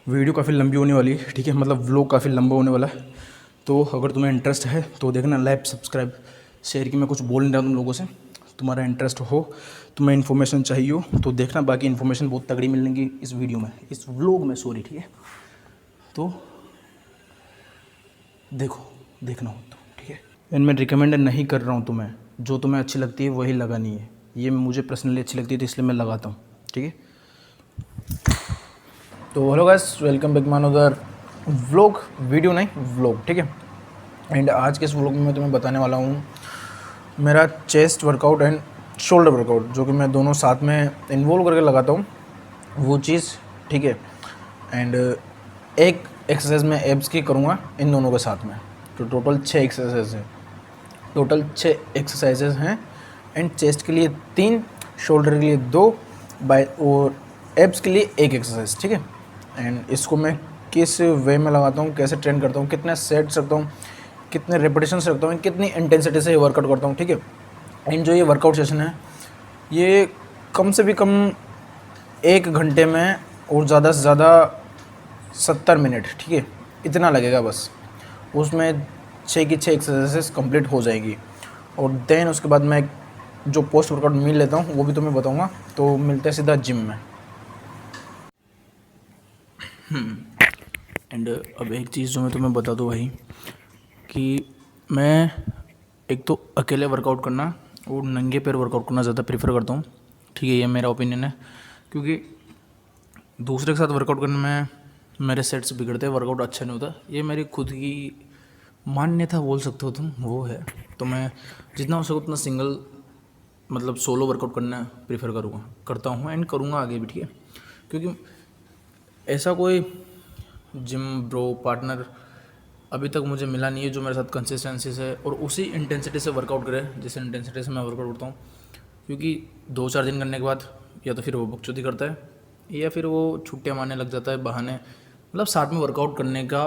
Video काफ़ी लंबी होने वाली है, ठीक है, मतलब व्लॉग काफ़ी लंबा होने वाला है। तो अगर तुम्हें इंटरेस्ट है तो देखना, लाइक सब्सक्राइब शेयर की। मैं कुछ बोल नहीं रहा तुम लोगों से, तुम्हारा इंटरेस्ट हो, तुम्हें इन्फॉर्मेशन चाहिए हो तो देखना। बाकी इन्फॉर्मेशन बहुत तगड़ी मिलेंगी इस वीडियो में, इस व्लॉग में, सॉरी, ठीक है। तो देखो, देखना हो तो ठीक है। एंड मैं रिकमेंड नहीं कर रहा हूँ तुम्हें, जो तुम्हें अच्छी लगती है वही लगानी है। ये मुझे पर्सनली अच्छी लगती है तो इसलिए मैं लगाता हूँ, ठीक है। तो हेलो गाइस, वेलकम बैक मानो अदर व्लॉग, वीडियो नहीं व्लॉग, ठीक है। एंड आज के इस व्लॉग में मैं तुम्हें बताने वाला हूँ मेरा chest workout and shoulder workout, जो कि मैं दोनों साथ में इन्वॉल्व करके लगाता हूँ, वो चीज़, ठीक है। एंड एक एक्सरसाइज मैं एब्स की करूँगा इन दोनों के साथ में। तो टोटल 6 एक्सरसाइज है, टोटल 6 एक्सरसाइजेज हैं। एंड चेस्ट के लिए 3, शोल्डर के लिए 2, बाय और एब्स के लिए 1 एक्सरसाइज, ठीक है। एंड इसको मैं किस वे में लगाता हूँ, कैसे ट्रेन करता हूँ, कितने सेट्स रखता हूँ, कितने रेपिटेशंस रखता हूँ, कितनी इंटेंसिटी से वर्कआउट करता हूँ, ठीक है। एंड जो ये वर्कआउट सेशन है, ये कम से भी कम 1 घंटे में और ज़्यादा से ज़्यादा 70 मिनट, ठीक है, इतना लगेगा बस। उसमें 6 की 6 एक्सरसाइजेस कंप्लीट हो जाएगी। और देन उसके बाद मैं जो पोस्ट वर्कआउट मील लेता हूँ वो भी तुम्हें बताऊँगा। तो मिलते हैं सीधा जिम में। एंड अब एक चीज़ जो मैं तुम्हें बता दूँ भाई, कि मैं एक तो अकेले वर्कआउट करना और नंगे पैर वर्कआउट करना ज़्यादा प्रेफर करता हूँ, ठीक है। ये मेरा ओपिनियन है, क्योंकि दूसरे के साथ वर्कआउट करने में मेरे सेट्स बिगड़ते हैं, वर्कआउट अच्छा नहीं होता। ये मेरी खुद की मान्यता बोल सकते हो तुम, वो है। तो मैं जितना हो सके उतना सिंगल, मतलब सोलो वर्कआउट करना प्रेफर करूँगा, करता हूँ एंड करूँगा आगे भी, ठीक है। क्योंकि ऐसा कोई जिम ब्रो पार्टनर अभी तक मुझे मिला नहीं है जो मेरे साथ कंसिस्टेंसी से और उसी इंटेंसिटी से वर्कआउट करे जिस इंटेंसिटी से मैं वर्कआउट करता हूँ। क्योंकि 2-4 दिन करने के बाद या तो फिर वो बकचोदी करता है या फिर वो छुट्टियाँ मारने लग जाता है, बहाने, मतलब साथ में वर्कआउट करने का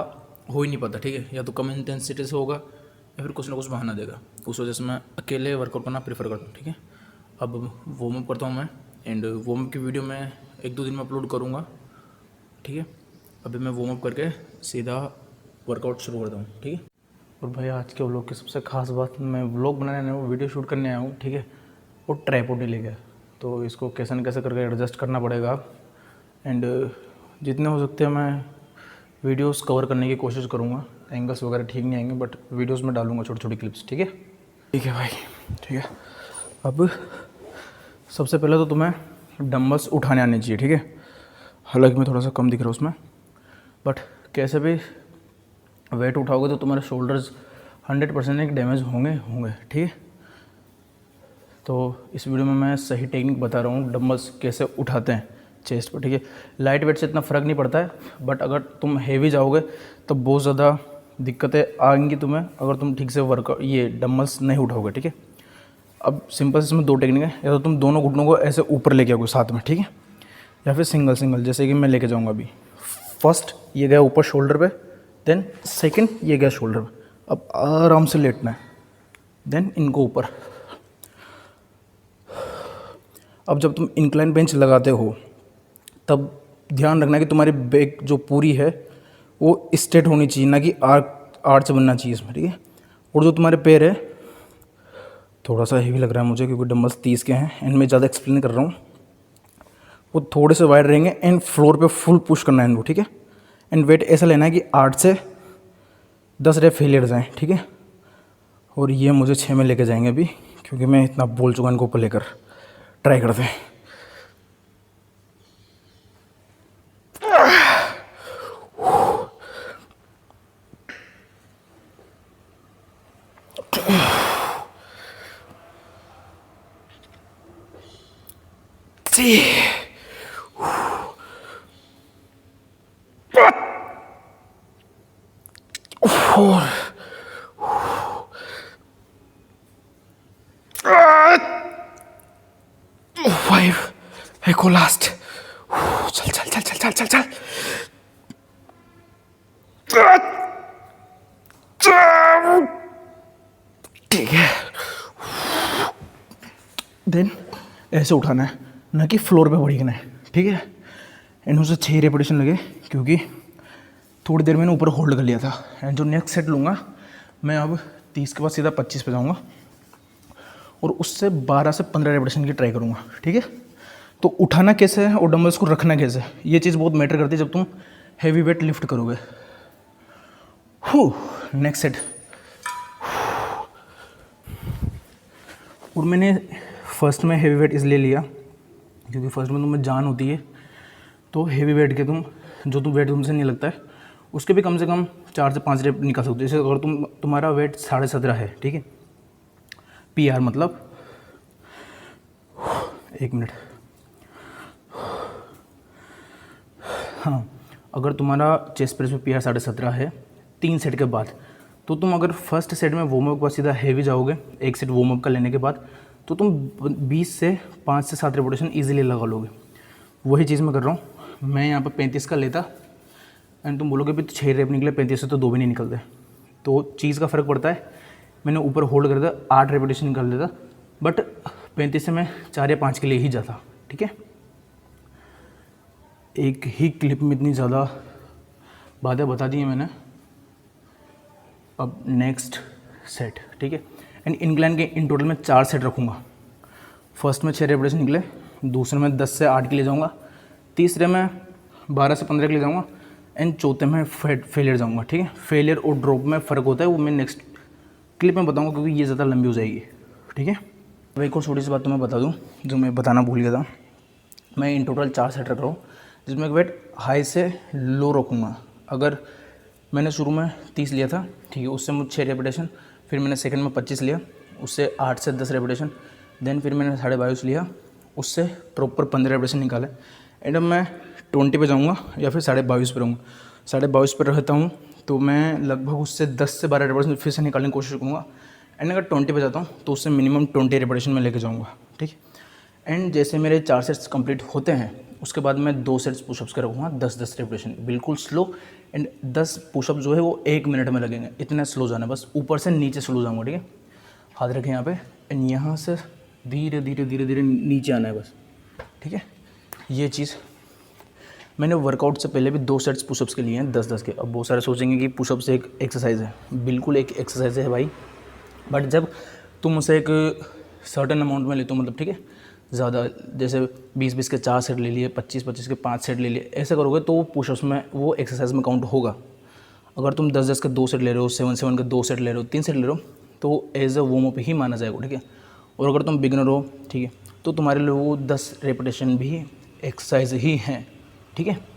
हो ही नहीं पाता, ठीक है। या तो कम इंटेंसिटी से होगा या फिर कुछ ना कुछ बहाना देगा। उस वजह से मैं अकेले वर्कआउट करना प्रेफर करता हूँ, ठीक है। अब वार्म अप करता हूँ मैं, एंड वार्म अप की वीडियो मैं 1-2 दिन में अपलोड करूँगा, ठीक है। अभी मैं वार्म अप करके सीधा वर्कआउट शुरू करता हूँ, ठीक है। और भाई आज के व्लॉग की सबसे खास बात, मैं व्लॉग बनाने आया हूँ, वीडियो शूट करने आया हूँ, ठीक है। और ट्राइपॉड नहीं ले गया, तो इसको कैसे न कैसे करके एडजस्ट करना पड़ेगा। एंड जितने हो सकते हैं मैं वीडियोस कवर करने की कोशिश करूँगा। एंगल्स वगैरह ठीक नहीं आएंगे, बट वीडियोस में डालूंगा छोटी छोटी क्लिप्स, ठीक है। ठीक है भाई, ठीक है। अब सबसे पहले तो तुम्हें डंबल्स उठाने आने चाहिए, ठीक है। हालांकि मैं थोड़ा सा कम दिख रहा हूँ उसमें, बट कैसे भी वेट उठाओगे तो तुम्हारे शोल्डर्स 100% एक डैमेज होंगे, ठीक है। तो इस वीडियो में मैं सही टेक्निक बता रहा हूँ, डंबल्स कैसे उठाते हैं चेस्ट पर, ठीक है। लाइट वेट से इतना फ़र्क नहीं पड़ता है, बट अगर तुम हेवी जाओगे तो बहुत ज़्यादा दिक्कतें आएंगी तुम्हें, अगर तुम ठीक से ये डंबल्स नहीं उठाओगे, ठीक है। अब सिंपल इसमें 2 टेक्निक है, या तो तुम दोनों घुटनों को ऐसे ऊपर लेके आओगे साथ में, ठीक है, या फिर सिंगल जैसे कि मैं लेके जाऊँगा अभी। फर्स्ट ये गया ऊपर शोल्डर पे, देन सेकंड ये गया शोल्डर पे। अब आराम से लेटना है, देन इनको ऊपर। अब जब तुम इंक्लाइन बेंच लगाते हो तब ध्यान रखना कि तुम्हारी बैक जो पूरी है वो स्ट्रेट होनी चाहिए, ना कि आर्च बनना चाहिए इसमें, ठीक है। और जो तुम्हारे पैर है, थोड़ा सा हेवी लग रहा है मुझे क्योंकि डंबल्स 30 के हैं एंड मैं ज़्यादा एक्सप्लेन कर रहा हूँ, वो थोड़े से वाइड रहेंगे एंड फ्लोर पे फुल पुश करना है इनको, ठीक है। एंड वेट ऐसा लेना है कि 8 से 10 रेप फेलियर जाएँ, ठीक है। और ये मुझे 6 में लेके जाएंगे अभी, क्योंकि मैं इतना बोल चुका इनको ऊपर लेकर। ट्राई करते हैं। Four. 5. एक को लास्ट। चल चल चल चल चल चल चल। ठीक है, देन ऐसे उठाना है, ना कि फ्लोर पे बढ़ना है, ठीक है। एंड उसे 6 रेपिटेशन लगे क्योंकि थोड़ी देर मैंने ऊपर होल्ड कर लिया था। एंड जो नेक्स्ट सेट लूँगा मैं अब 30 के बाद सीधा 25 पे जाऊँगा और उससे 12 से 15 रेपिटेशन की ट्राई करूँगा, ठीक है। तो उठाना कैसे है और डंबल्स को रखना कैसे है, ये चीज़ बहुत मैटर करती है जब तुम हैवी वेट लिफ्ट करोगे। Next set. और मैंने फर्स्ट में हैवी वेट इसलिए लिया क्योंकि फर्स्ट में तुम्हें जान होती है, तो हैवी वेट के तुम वेट तुमसे नहीं लगता है उसके भी कम से कम 4 से 5 रेप निकाल सकते हो। जैसे अगर तुम्हारा वेट 17.5 है, ठीक है, PR मतलब 1 मिनट, हाँ, अगर तुम्हारा चेस्ट प्रेस में PR 17.5 है 3 सेट के बाद, तो तुम अगर फर्स्ट सेट में वार्म अप के बाद सीधा हैवी जाओगे, एक सेट वार्म अप का लेने के बाद, तो तुम 20 से 5 से 7 रेपिटेशन ईजिली लगा लोगे। वही चीज़ मैं कर रहा हूँ। मैं यहाँ पर 35 का लेता एंड तुम बोलोगे भी 6 रेप निकले, 35 से तो 2 भी नहीं निकलते, तो चीज़ का फ़र्क पड़ता है। मैंने ऊपर होल्ड कर देता, 8 रेपिटेशन निकाल देता, बट 35 से मैं 4 या 5 के लिए ही जाता, ठीक है। एक ही क्लिप में इतनी ज़्यादा बातें बता दी हैं मैंने। अब नेक्स्ट सेट, ठीक है। एंड इंक्लाइन के इन टोटल मैं 4 सेट रखूँगा। फर्स्ट में 6 रेपिटेशन निकले, दूसरे में 10 से 8 के लिए जाऊँगा, तीसरे में 12 से 15 के लिए जाऊँगा, एंड चौथे में फेलियर जाऊँगा, ठीक है। फेलियर और ड्रॉप में फ़र्क होता है, वो मैं नेक्स्ट क्लिप में बताऊँगा क्योंकि ये ज़्यादा लंबी हो जाएगी, ठीक है। अब एक और छोटी सी बात तो मैं बता दूँ जो मैं बताना भूल गया था। मैं इन टोटल 4 सेट रख रहा हूँ जिसमें वेट हाई से लो रखूँगा। अगर मैंने शुरू में 30 लिया था, ठीक है, उससे मुझे 6 रेपिटेशन, फिर मैंने सेकंड में 25 लिया, उससे 8 से 10 रेपिटेशन, देन फिर मैंने 22.5 लिया, उससे प्रॉपर 15 रेपिटेशन निकाले। एंड अब मैं 20 पे जाऊँगा या फिर 22.5 पे रहूँगा। 22.5 पे रहता हूँ तो मैं लगभग उससे 10 से 12 रेपिटेशन फिर से निकालने की कोशिश करूँगा। एंड अगर 20 पे जाता हूँ तो उससे मिनिमम 20 रेपिटेशन में लेके जाऊँगा, ठीक है। एंड जैसे मेरे 4 सेट्स कंप्लीट होते हैं उसके बाद मैं 2 सेट्स पुशअप्स के रखूँगा, 10-10 रेपिटेशन, बिल्कुल स्लो। एंड 10 पुशअप जो है वो 1 मिनट में लगेंगे, इतना स्लो जाना है, बस ऊपर से नीचे स्लो जाऊँगा, ठीक है। हाथ रखें यहाँ पे एंड यहाँ से धीरे धीरे धीरे धीरे नीचे आना है बस, ठीक है। ये चीज़ मैंने वर्कआउट से पहले भी 2 सेट्स पुशअप्स के लिए हैं 10-10 के। अब बहुत सारे सोचेंगे कि पुशअप्स एक एक्सरसाइज है, बिल्कुल एक एक्सरसाइज है भाई, बट जब तुम उसे एक सर्टेन अमाउंट में लेते हो, मतलब ठीक है, ज़्यादा जैसे 20-20 के 4 सेट ले लिए, 25-25 के 5 सेट ले लिए, ऐसा करोगे तो वो पुशअप्स में, वो एक्सरसाइज में काउंट होगा। अगर तुम 10-10 के 2 सेट ले रहे हो, 7-7 के 2 सेट ले रहे हो, 3 सेट ले रहे हो, तो एज अ वार्म अप ही माना जाएगा, ठीक है। और अगर तुम बिगिनर हो, ठीक है, तो तुम्हारे लिए वो 10 रेपिटेशन भी एक्सरसाइज ही हैं, ठीक है।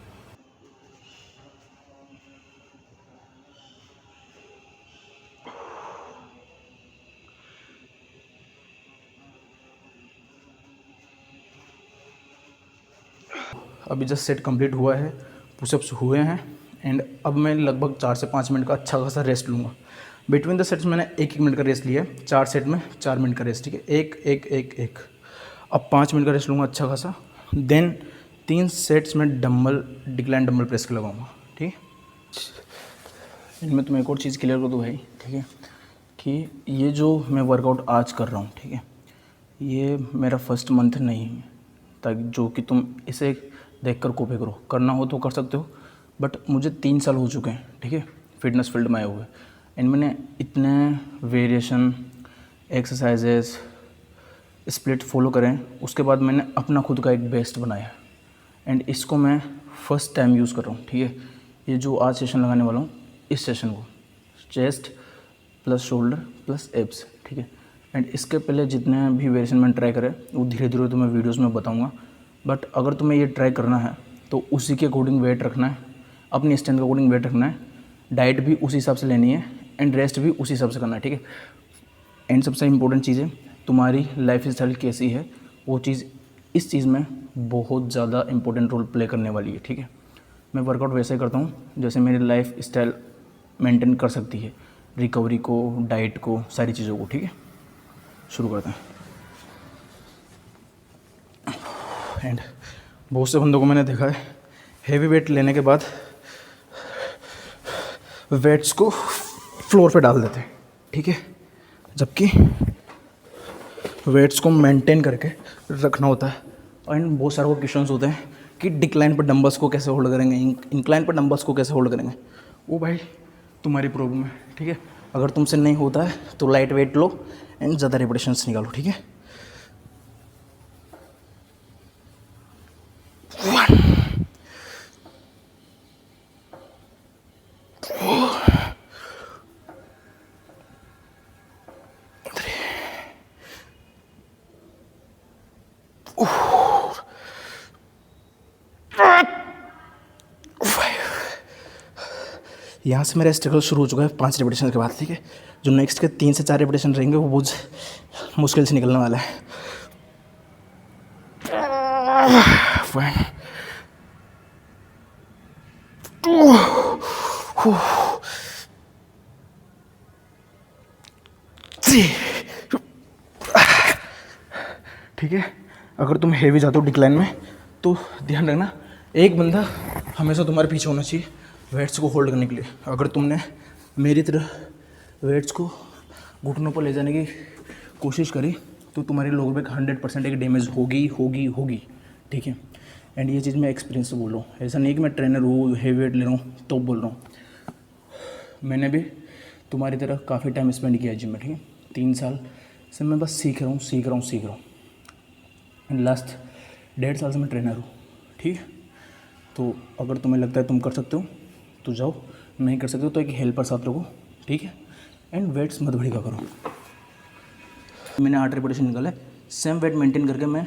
अभी जस्ट सेट कंप्लीट हुआ है, पुशअप्स हुए हैं, एंड अब मैं लगभग 4 से 5 मिनट का अच्छा खासा रेस्ट लूँगा। बिटवीन द सेट्स मैंने 1-1 मिनट का रेस्ट लिया है, 4 सेट में 4 मिनट का रेस्ट, ठीक है, 1-1-1-1। अब 5 मिनट का रेस्ट लूँगा अच्छा खासा, देन 3 सेट्स में डंबल डिक्लाइन डंबल प्रेस के लगाऊंगा, ठीक है। इनमें तुम्हें एक और चीज़ क्लियर कर दूँ भाई, ठीक है, कि ये जो मैं वर्कआउट आज कर रहा हूँ, ठीक है, ये मेरा फर्स्ट मंथ नहीं है, ताकि जो कि तुम इसे देखकर कॉपी करो, करना हो तो कर सकते हो, बट मुझे 3 साल हो चुके हैं, ठीक है, फिटनेस फील्ड में आए हुए, एंड मैंने इतने वेरिएशन एक्सरसाइजेस स्प्लिट फॉलो करें, उसके बाद मैंने अपना खुद का एक बेस्ट बनाया, एंड इसको मैं फर्स्ट टाइम यूज़ कर रहा हूँ, ठीक है। ये जो आज सेशन लगाने वाला हूँ, इस सेशन को chest plus shoulder plus abs, ठीक है। एंड इसके पहले जितने भी वेरिएशन मैंने ट्राई करे वो धीरे धीरे तो मैं वीडियोज़ में बताऊँगा, बट अगर तुम्हें ये ट्राई करना है तो उसी के अकॉर्डिंग वेट रखना है, अपनी स्ट्रेंथ के अकॉर्डिंग वेट रखना है, डाइट भी उसी हिसाब से लेनी है, एंड रेस्ट भी उसी हिसाब से करना है, ठीक है। एंड सबसे इम्पोर्टेंट चीज़ है, तुम्हारी लाइफ स्टाइल कैसी है, वो चीज़ इस चीज़ में बहुत ज़्यादा इंपॉर्टेंट रोल प्ले करने वाली है, ठीक है। मैं वर्कआउट वैसे ही करता हूँ जैसे मेरी लाइफ स्टाइल मेंटेन कर सकती है, रिकवरी को, डाइट को, सारी चीज़ों को, ठीक है। शुरू करते हैं। एंड बहुत से बंदों को मैंने देखा है हेवी वेट लेने के बाद वेट्स को फ्लोर पे डाल देते हैं, ठीक है, जबकि वेट्स को मेंटेन करके रखना होता है। एंड बहुत सारे क्वेश्चंस होते हैं कि डिक्लाइन पर डंबल्स को कैसे होल्ड करेंगे, इंक्लाइन पर डंबल्स को कैसे होल्ड करेंगे, वो भाई तुम्हारी प्रॉब्लम है, ठीक है। अगर तुमसे नहीं होता है तो लाइट वेट लो एंड ज़्यादा रेपिटेशंस निकालो, ठीक है। 1 यहाँ से मेरा स्ट्रगल शुरू हो चुका है 5 रेपिटेशन के बाद, ठीक है। जो नेक्स्ट के 3 से 4 रेपिटेशन रहेंगे वो बहुत मुश्किल से निकलने वाला है। 1 2 3, ठीक है। अगर तुम हेवी जाते हो डिक्लाइन में तो ध्यान रखना, एक बंदा हमेशा तुम्हारे पीछे होना चाहिए वेट्स को होल्ड करने के लिए। अगर तुमने मेरी तरह वेट्स को घुटनों पर ले जाने की कोशिश करी तो तुम्हारी लोअर बैक 100% एक डैमेज होगी, ठीक है। एंड ये चीज़ मैं एक्सपीरियंस से बोल रहा हूँ, ऐसा नहीं कि मैं ट्रेनर हूँ हेवी वेट ले रहा हूँ तो बोल रहा हूँ। मैंने भी तुम्हारी तरह काफ़ी टाइम स्पेंड किया जिम में, ठीक है। 3 साल से मैं बस सीख रहा हूँ। एंड लास्ट 1.5 साल से मैं ट्रेनर हूँ, ठीक है। तो अगर तुम्हें लगता है तुम कर सकते हो तो जाओ, नहीं कर सकते हो तो एक हेल्पर साथ रखो, ठीक है। एंड वेट्स मत बढ़िया करो। मैंने 8 रेपिटेशन निकाला है, सेम वेट मेंटेन करके मैं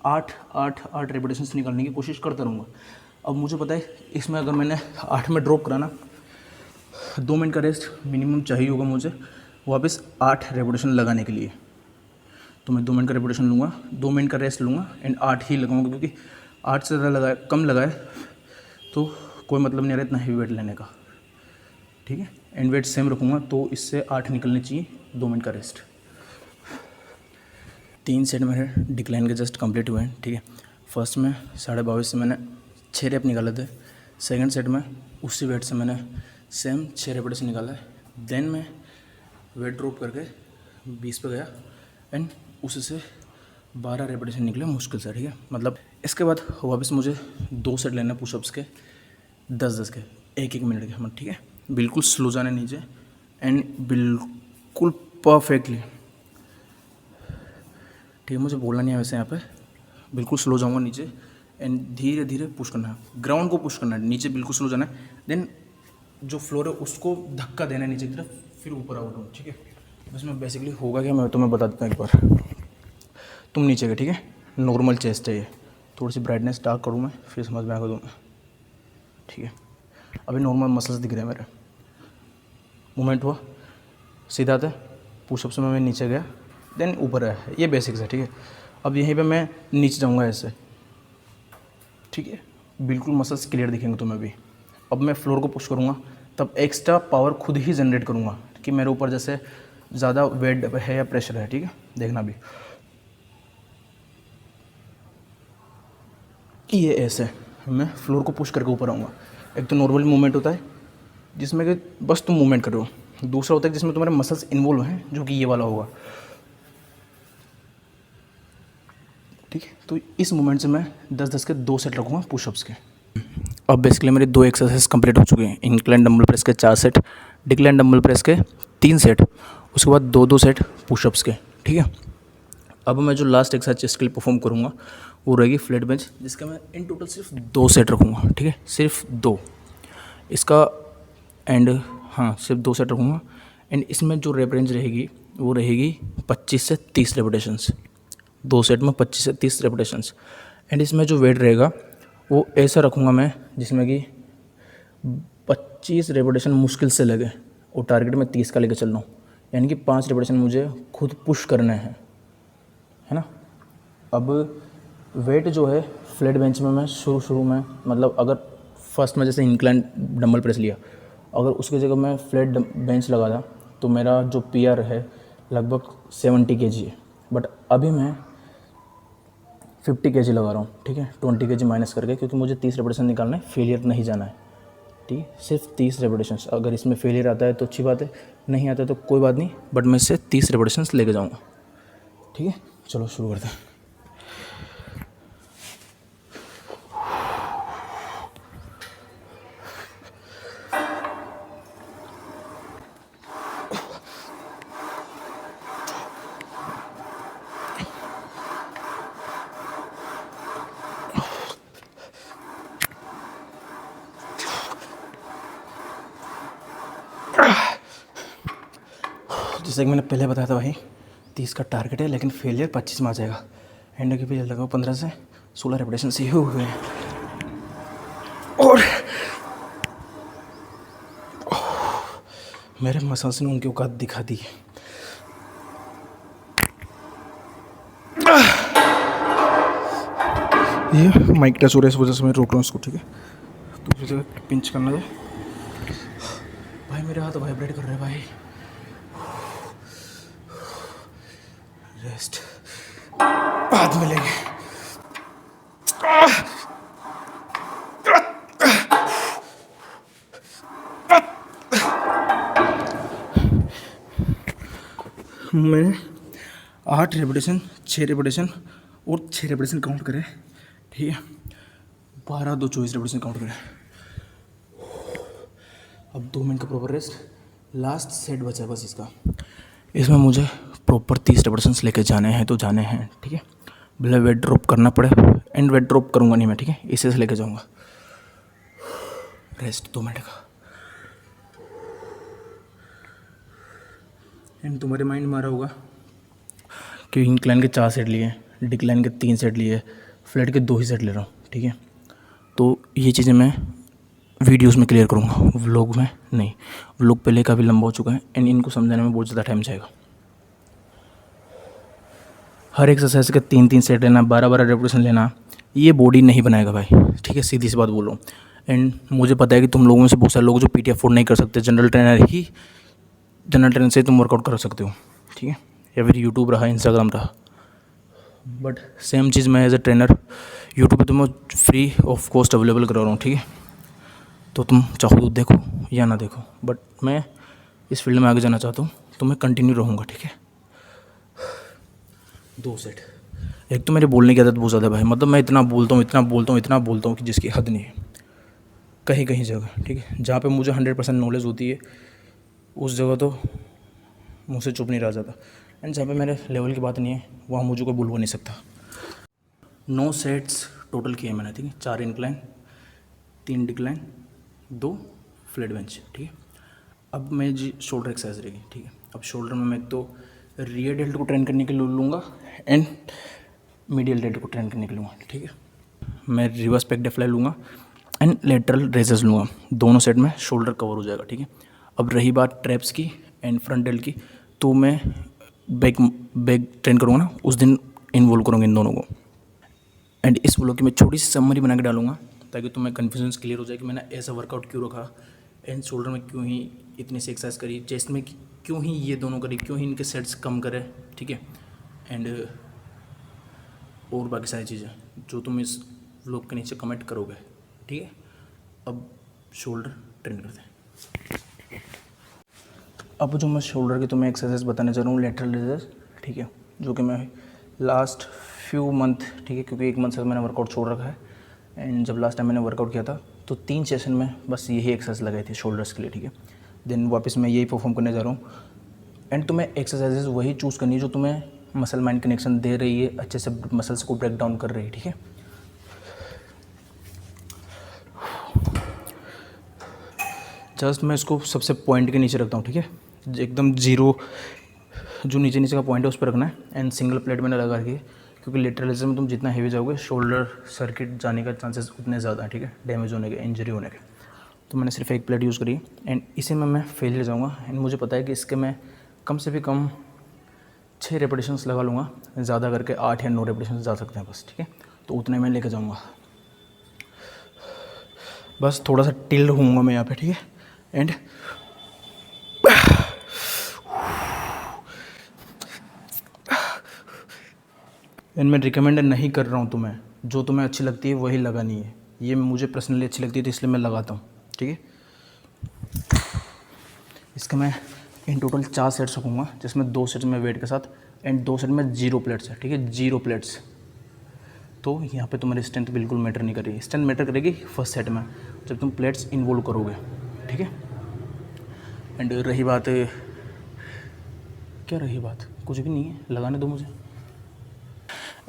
8 रेपिटेशन निकालने की कोशिश करता रहूँगा। अब मुझे पता है इसमें अगर मैंने 8 में ड्रॉप कराना 2 मिनट का रेस्ट मिनिमम चाहिए होगा मुझे वापस 8 रेपिटेशन लगाने के लिए। तो मैं 2 मिनट का रेपिटेशन लूँगा, 2 मिनट का रेस्ट लूँगा एंड 8 ही लगाऊंगा, क्योंकि 8 से ज़्यादा कम लगाए तो कोई मतलब नहीं रहा इतना हेवी वेट लेने का, ठीक है। एंड वेट सेम रखूँगा तो इससे 8 निकलने चाहिए, 2 मिनट का रेस्ट। 3 सेट मेरे डिक्लाइन के जस्ट कंप्लीट हुए हैं, ठीक है। फर्स्ट में 22.5 से मैंने 6 रेप निकाले थे। सेकंड सेट में उसी वेट से मैंने सेम 6 रेपिटेशन निकाला है। देन मैं वेट ड्रॉप करके 20 पे गया एंड उससे 12 रेपिटेशन निकले मुश्किल से, ठीक है। मतलब इसके बाद वापस मुझे 2 सेट लेना पुशअप्स के 10-10 के 1-1 मिनट के, ठीक है। बिल्कुल स्लो जाने नीचे एंड बिल्कुल परफेक्टली, ठीक है। मुझे बोलना नहीं है वैसे यहाँ पे, बिल्कुल स्लो जाऊँगा नीचे एंड धीरे धीरे पुश करना है, ग्राउंड को पुश करना है, नीचे बिल्कुल स्लो जाना है। देन जो फ्लोर है उसको धक्का देना है नीचे की तरफ, फिर ऊपर आउट हूँ, ठीक है। बस मैं बेसिकली होगा क्या मैं तुम्हें बता देता हूँ एक बार। तुम नीचे गए, ठीक है। नॉर्मल चेस्ट है ये, थोड़ी सी ब्राइटनेस डार्क करूँ मैं फिर समझ में आएगा तुम्हें, ठीक है। अभी नॉर्मल मसल्स दिख रहे हैं मेरे, मूवमेंट हुआ सीधा था, पुशअप्स में मैं नीचे गया देन ऊपर आया, ये बेसिक्स है, ठीक है। अब यहीं पे मैं नीचे जाऊंगा ऐसे, ठीक है। बिल्कुल मसल्स क्लियर दिखेंगे तुम्हें भी। अब मैं फ्लोर को पुश करूँगा तब एक्स्ट्रा पावर खुद ही जनरेट करूँगा कि मेरे ऊपर जैसे ज़्यादा वेट है या प्रेशर है, ठीक है। देखना भी ये ऐसे मैं फ्लोर को पुश करके ऊपर आऊँगा। एक तो नॉर्मल मूवमेंट होता है जिसमें कि बस तुम मूवमेंट कर रहे हो, दूसरा होता है जिसमें तुम्हारे मसल्स इन्वॉल्व हैं जो कि ये वाला होगा, ठीक है। तो इस मूवमेंट से मैं 10-10 के 2 सेट रखूँगा पुशअप्स के। अब बेसिकली मेरी 2 एक्सरसाइज कंप्लीट हो चुके हैं, इंक्लाइन डंबल प्रेस के 4 सेट, डिक्लाइन डंबल प्रेस के 3 सेट, उसके बाद 2-2 सेट पुशअप्स के, ठीक है। अब मैं जो लास्ट एक्सरसाइज चेस्ट के लिए परफॉर्म करूँगा वो रहेगी फ्लैट बेंच, जिसका मैं इन टोटल सिर्फ 2 सेट रखूँगा, ठीक है, सिर्फ 2 इसका एंड हाँ सिर्फ 2 सेट रखूँगा। एंड इसमें जो रेप रेंज रहेगी वो रहेगी 25 से 30 रेपिटेशंस, 2 सेट में 25 से 30 रेपिटेशंस। एंड इसमें जो वेट रहेगा वो ऐसा रखूँगा मैं जिसमें कि 25 रेपिटेशन मुश्किल से लगे और टारगेट में 30 का लेकर चल रहा हूँ, यानी कि 5 रेपिटेशन मुझे खुद पुश करना है ना। अब वेट जो है फ्लैट बेंच में मैं शुरू में मतलब अगर फर्स्ट में जैसे इंक्लाइन डंबल प्रेस लिया, अगर उसकी जगह मैं फ्लैट बेंच लगा था तो मेरा जो पीआर है लगभग 70 kg है, बट अभी मैं 50 kg लगा रहा हूँ, ठीक है, 20 kg माइनस करके, क्योंकि मुझे 30 रेपिटेशन निकालना है, फेलियर नहीं जाना है, ठीक है। सिर्फ 30 रेपिटेशन, अगर इसमें फेलियर आता है तो अच्छी बात है, नहीं आता है तो कोई बात नहीं, बट मैं इससे 30 रेपिटेशन लेके जाऊँगा, ठीक है। चलो शुरू करते हैं। जैसे कि मैंने पहले बताया था भाई 30 का टारगेट है, लेकिन फेलियर 25 में आ जाएगा। एंड के पीछे लगाओ 15 से 16 रेपिटेशन से हुए हैं। और मेरे मसल्स ने उनकी औकात दिखा दी। ये माइक टच हो रहा है, इस वजह से मैं रोक रहा हूँ इसको, ठीक है। दूसरी जगह पिंच करना दो भाई, मेरे हाथ वाइब्रेट कर रहे हैं भाई। रेस्ट बाद में लेंगे। मैंने 8 रेपिटेशन, 6 रेपिटेशन और 6 रेपिटेशन काउंट करे, ठीक है। 12, 2, 24 रेपिटेशन काउंट करे। अब 2 मिनट का प्रॉपर रेस्ट। लास्ट सेट बचा है बस इसका। इसमें मुझे प्रॉपर 30 रेपिटेशंस लेके जाने हैं तो जाने हैं, ठीक है। भले वेट ड्रॉप करना पड़े, एंड वेट ड्रॉप करूँगा नहीं मैं, ठीक है। इसे से लेके जाऊँगा। रेस्ट 2 मिनट का। एंड तुम्हारे माइंड में आ रहा होगा कि इंक्लाइन के 4 सेट लिए, डिक्लाइन के 3 सेट लिए, फ्लैट के 2 ही सेट ले रहा हूँ, ठीक है। तो ये चीज़ें मैं वीडियोस में क्लियर करूँगा, व्लॉग में नहीं। व्लॉग पहले काफ़ी लंबा हो चुका है एंड इनको समझाने में बहुत ज़्यादा टाइम जाएगा। हर एक्सरसाइज के 3-3 सेट लेना, 12-12 रेपिटेशन लेना, ये बॉडी नहीं बनाएगा भाई, ठीक है। सीधी सी बात बोल रहा हूँ। एंड मुझे पता है कि तुम लोगों में से बहुत सारे लोग जो पीटी अफोर्ड नहीं कर सकते, जनरल ट्रेनर से तुम वर्कआउट कर सकते हो, ठीक है। या फिर यूट्यूब रहा, इंस्टाग्राम रहा। बट सेम चीज़ मैं एज ए ट्रेनर यूट्यूब पे तुम्हें फ्री ऑफ कॉस्ट अवेलेबल करा रहा हूँ, ठीक है। तो तुम चाहो तो देखो या ना देखो, बट मैं इस फील्ड में आगे जाना चाहता हूँ तो मैं कंटिन्यू रहूँगा, ठीक है। 2 सेट। एक तो मेरे बोलने की आदत बहुत ज़्यादा भाई, मतलब मैं इतना बोलता हूँ कि जिसकी हद नहीं है। कहीं कहीं जगह, ठीक है, जहाँ पे मुझे 100% नॉलेज होती है उस जगह तो मुझसे चुप नहीं रहा जाता। एंड जहाँ पे मेरे लेवल की बात नहीं है वहाँ मुझे कोई बोल नहीं सकता। 9 सेट्स टोटल किए मैंने, ठीक है। 4 इंक्लाइन, 3 डिक्लाइन, 2 फ्लैट बेंच, ठीक है। अब मैं जी शोल्डर एक्सरसाइज रहेगी, ठीक है। अब शोल्डर में मैं तो रियर डेल्ट को ट्रेन करने के लिए लूँगा एंड मीडियल डेल्ट को ट्रेन करने के लिए लूँगा, ठीक है। मैं रिवर्स पेक डेफ्लाई लूँगा एंड लेटरल रेजेस लूँगा। दोनों सेट में शोल्डर कवर हो जाएगा, ठीक है। अब रही बात ट्रैप्स की एंड फ्रंट डेल्ट की, तो मैं बैक ट्रेन करूँगा ना, उस दिन इन्वॉल्व करूँगा इन दोनों को। एंड इस व्लॉग की मैं छोटी सी समरी बना के डालूंगा ताकि तुम्हें कन्फ्यूजन क्लियर हो जाए कि मैंने ऐसा वर्कआउट क्यों रखा, एंड शोल्डर में क्यों ही इतनी सी एक्सरसाइज करी, चेस्ट में क्यों ही ये दोनों करी, क्यों ही इनके सेट्स कम करे, ठीक है। एंड और बाकी सारी चीज़ें जो तुम इस व्लॉग के नीचे कमेंट करोगे, ठीक है। अब शोल्डर ट्रेन करते हैं। अब जो मैं शोल्डर की तुम्हें एक्सरसाइज बताने जा रहा हूँ, लेटरल रेजेस, ठीक है, जो कि मैं लास्ट फ्यू मंथ, ठीक है, क्योंकि 1 मंथ से मैंने वर्कआउट छोड़ रखा है। एंड जब लास्ट टाइम मैंने वर्कआउट किया था तो 3 सेशन में बस यही एक्सरसाइज लगाई थी शोल्डर्स के लिए, ठीक है। देन वापस मैं यही परफॉर्म करने जा रहा हूँ। एंड तुम्हें एक्सरसाइजेज वही चूज़ करनी है जो तुम्हें मसल माइंड कनेक्शन दे रही है, अच्छे से मसल्स को ब्रेक डाउन कर रही है, ठीक है। जस्ट मैं इसको सबसे पॉइंट के नीचे रखता हूँ, ठीक है। एकदम जीरो जो नीचे नीचे का पॉइंट है उस पर रखना है। एंड सिंगल प्लेट मैंने लगा रखी है क्योंकि लेटरलिज्म में तुम जितना हेवी जाओगे शोल्डर सर्किट जाने का चांसेस उतने ज़्यादा हैं, ठीक है, डैमेज होने के, इंजरी होने के। तो मैंने सिर्फ 1 प्लेट यूज़ करी एंड इसे में मैं फेलियर जाऊँगा। एंड मुझे पता है कि इसके मैं कम से भी कम 6 रेपिटेशंस लगा लूँगा, ज़्यादा करके 8 या 9 रेपिटेशंस जा सकते हैं बस, ठीक है। तो उतने में लेके जाऊँगा। बस थोड़ा सा टिल्ड होऊंगा मैं यहाँ पे, ठीक है। एंड मैं रिकमेंड नहीं कर रहा हूँ तुम्हें, जो तुम्हें अच्छी लगती है वही लगानी है। ये मुझे पर्सनली अच्छी लगती है तो इसलिए मैं लगाता हूँ, ठीक है। इसके मैं इन टोटल 4 सेट्स रखूँगा, जिसमें 2 सेट्स में वेट के साथ एंड 2 सेट में 0 प्लेट्स है, ठीक है, 0 प्लेट्स। तो यहाँ पे तुम्हारी स्ट्रेंथ बिल्कुल मैटर नहीं करेगी। स्ट्रेंथ मैटर करेगी फर्स्ट सेट में जब तुम प्लेट्स इन्वॉल्व करोगे, ठीक है। एंड रही बात, क्या रही बात, कुछ भी नहीं है, लगाने दो मुझे।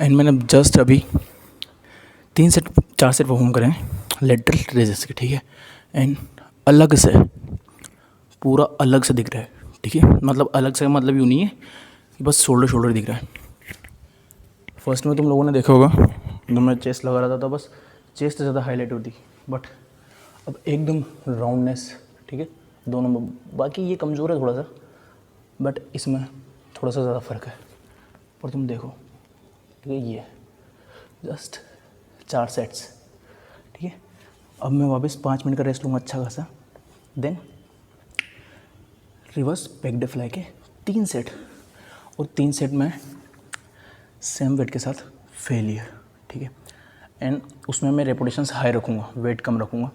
एंड मैंने जस्ट अभी 4 सेट परफॉर्म करें लेटरल रेजेस के, ठीक है। एंड अलग से, पूरा अलग से दिख रहा है ठीक है, मतलब अलग से मतलब यूँ नहीं है कि बस शोल्डर दिख रहा है। फर्स्ट में तुम लोगों ने देखा होगा जब मैं चेस्ट लगा रहा था तो बस चेस्ट ज़्यादा हाईलाइट होती, बट अब एकदम राउंडनेस, ठीक है, दोनों में। बाकी ये कमज़ोर है थोड़ा सा, बट इसमें थोड़ा सा ज़्यादा फ़र्क है। पर तुम देखो, ठीक है, ये जस्ट 4 सेट्स, ठीक है। अब मैं वापस 5 मिनट का रेस्ट लूँगा अच्छा खासा, then reverse back day fly के 3 सेट, और 3 सेट में सेम वेट के साथ फेलियर, ठीक है। एंड उसमें मैं रेपिटेशंस हाई रखूँगा, वेट कम रखूँगा।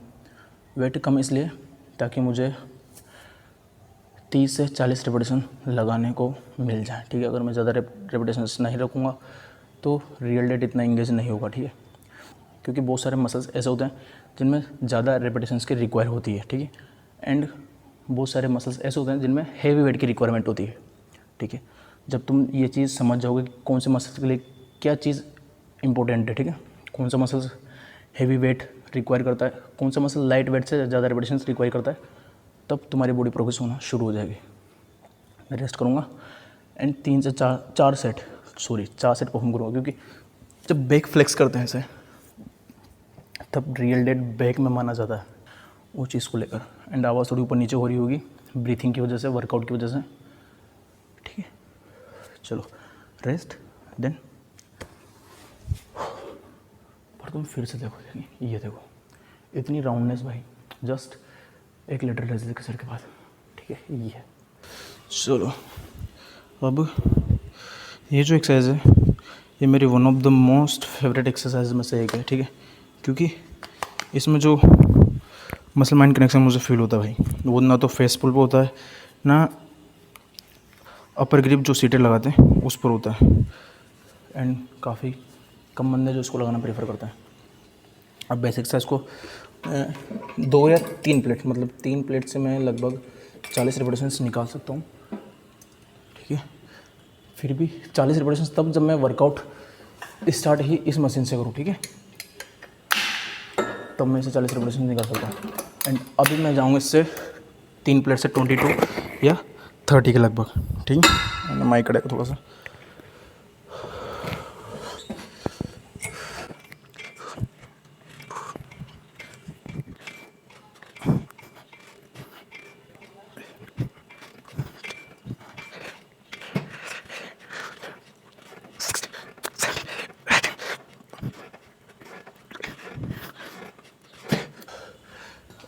वेट कम इसलिए ताकि मुझे 30 से 40 रेपिटेशन लगाने को मिल जाए, ठीक है। अगर मैं ज़्यादा रेपिटेशंस नहीं रखूँगा तो रियल डेट इतना इंगेज नहीं होगा, ठीक है, क्योंकि बहुत सारे मसल्स ऐसे होते हैं जिनमें ज़्यादा रेपिटेशंस की रिक्वायर होती है, ठीक है। एंड बहुत सारे मसल्स ऐसे होते हैं जिनमें हेवी वेट की रिक्वायरमेंट होती है, ठीक है। जब तुम ये चीज़ समझ जाओगे कि कौन से मसल्स के लिए क्या चीज़ इंपॉर्टेंट है, ठीक है, कौन सा मसल्स हेवी वेट रिक्वायर करता है, कौन सा मसल लाइट वेट से ज़्यादा रेपिटेशंस रिक्वायर करता है, तब तुम्हारी बॉडी प्रोग्रेस होना शुरू हो जाएगी। मैं रेस्ट करूँगा एंड 3 से 4 सेट परफॉर्म करूँगा, क्योंकि जब बैक फ्लेक्स करते हैं ऐसे तब रियल डेट बैक में माना जाता है वो चीज़ को लेकर। एंड आवाज़ थोड़ी ऊपर नीचे हो रही होगी ब्रीथिंग की वजह से, वर्कआउट की वजह से, ठीक है। चलो रेस्ट, देन पर तुम फिर से देखो, ये देखो इतनी राउंडनेस भाई, जस्ट एक लेटर रेस्ट के सर के बाद, ठीक है, ये है। चलो अब ये जो एक्सरसाइज है ये मेरी one of the most favourite exercise में से एक है, ठीक है, क्योंकि इसमें जो मसल माइंड कनेक्शन मुझे फील होता है भाई, वो ना तो फेस पुल पे होता है, ना अपर ग्रिप जो सीटें लगाते हैं उस पर होता है। एंड काफ़ी कम बंदे जो इसको लगाना प्रेफर करते हैं। अब बेसिक एक्सरसाइज को 2 या 3 प्लेट, मतलब 3 प्लेट से मैं लगभग 40 रेपिटेशंस निकाल सकता हूँ, ठीक है। फिर भी 40 रेपिटेशंस तब जब मैं वर्कआउट स्टार्ट ही इस मशीन से करूँ, ठीक है, तब मैं इसे 40 रेपिटेशन निकाल सकता हूँ। एंड अभी मैं जाऊँगा इससे 3 प्लेट से 22 या 30 के लगभग, ठीक है। मैंने माइक कटेगा थोड़ा सा।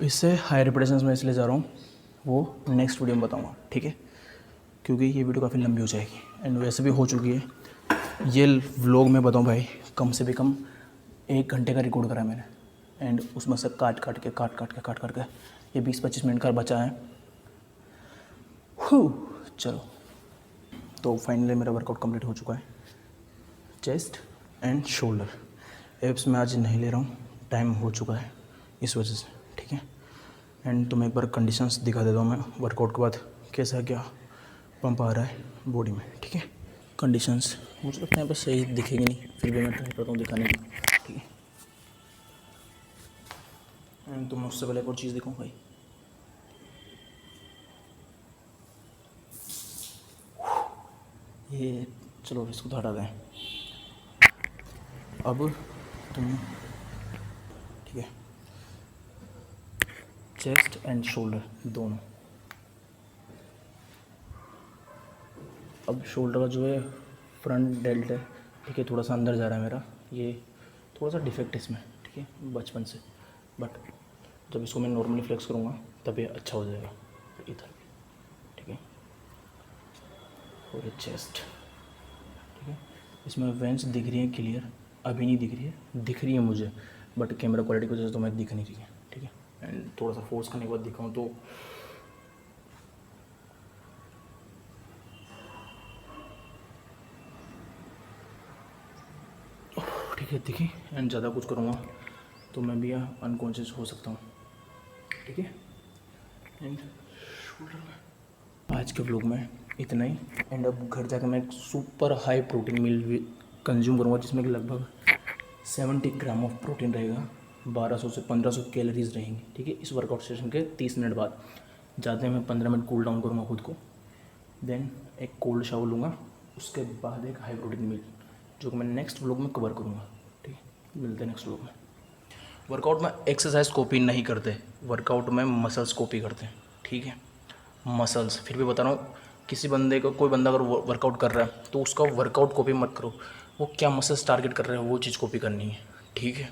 इससे हाई रेपिटेशंस में इसलिए जा रहा हूँ, वो नेक्स्ट वीडियो में बताऊँगा, ठीक है, क्योंकि ये वीडियो काफ़ी लंबी हो जाएगी एंड वैसे भी हो चुकी है। ये व्लॉग मैं बताऊँ भाई, कम से भी कम 1 घंटे का रिकॉर्ड करा है मैंने, एंड उसमें से काट काट के ये 20-25 मिनट का बचा है। चलो तो फाइनली मेरा वर्कआउट कंप्लीट हो चुका है। चेस्ट एंड शोल्डर एब्स में आज नहीं ले रहा हूँ, टाइम हो चुका है इस वजह से, ठीक है। एंड तुम्हें एक बार कंडीशंस दिखा देता हूँ मैं वर्कआउट के बाद कैसा क्या पंप आ रहा है बॉडी में, ठीक है। कंडीशंस मुझे लगता है बस सही दिखेगी नहीं, फिर भी मैं ट्राई करता हूँ दिखाने की, ठीक है। एंड तुम्हें उससे पहले एक और चीज़ दिखाऊँ भाई, ये चलो इसको तो हटा दें। अब तुम, ठीक है, चेस्ट एंड शोल्डर दोनों। अब शोल्डर का जो है फ्रंट डेल्ट है, ठीक है, थोड़ा सा अंदर जा रहा है मेरा, ये थोड़ा सा डिफेक्ट है इसमें, ठीक है, बचपन से, बट जब इसको मैं नॉर्मली फ्लेक्स करूँगा तब ये अच्छा हो जाएगा इधर, ठीक है। और ये चेस्ट, ठीक है, इसमें वेंस दिख रही है क्लियर, अभी नहीं दिख रही है, दिख रही है मुझे, बट कैमरा क्वालिटी की वजह से तो मैं दिख नहीं रही है, ठीक है। एंड थोड़ा सा फोर्स करने के बाद दिखाऊँ तो ठीक है, दिखी। एंड ज़्यादा कुछ करूँगा तो मैं भी अनकॉन्शियस हो सकता हूँ, ठीक है। एंड आज के व्लॉग में इतना ही। एंड अब घर जाकर मैं एक super high protein meal consume करूँगा, जिसमें कि लगभग 70 ग्राम ऑफ प्रोटीन रहेगा, 1200 से 1500 कैलोरीज रहेंगी, ठीक है, इस वर्कआउट सेशन के 30 मिनट बाद। जाते हैं मैं 15 मिनट कूल डाउन करूँगा खुद को, देन एक कोल्ड शावर लूँगा, उसके बाद एक हाई प्रोटीन मील, जो कि मैं नेक्स्ट व्लॉग में कवर करूँगा। ठीक है, मिलते हैं नेक्स्ट व्लॉग में। वर्कआउट में एक्सरसाइज कॉपी नहीं करते, वर्कआउट में मसल्स कॉपी करते हैं। ठीक है, मसल्स, फिर भी बता रहा हूँ, किसी बंदे को, कोई बंदा अगर वर्कआउट कर रहा है तो उसका वर्कआउट कॉपी मत करो, वो क्या मसल्स टारगेट कर रहे हैं वो चीज़ कॉपी करनी है। ठीक है।